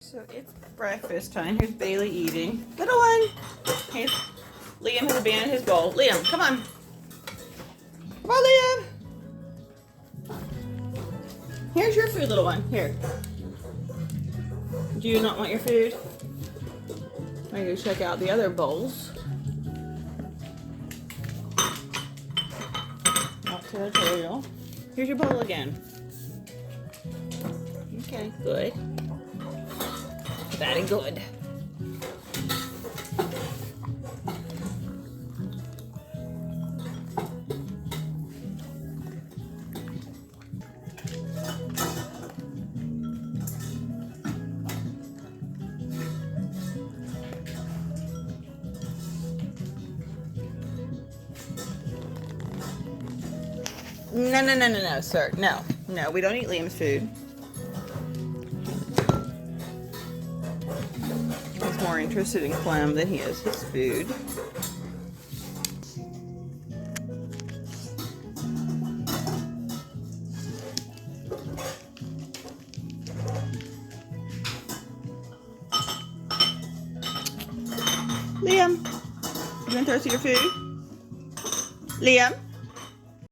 So it's breakfast time. Here's Bailey eating. Little one. Here's Liam has abandoned his bowl. Liam, come on. Come on, Liam. Here's your food, little one. Here. Do you not want your food? I'm going to check out the other bowls. Not territorial. Here's your bowl again. Okay, good. Very good. No, sir. No, we don't eat Liam's food. He's more interested in Clem than he is his food. Liam, you want to throw your food? Liam?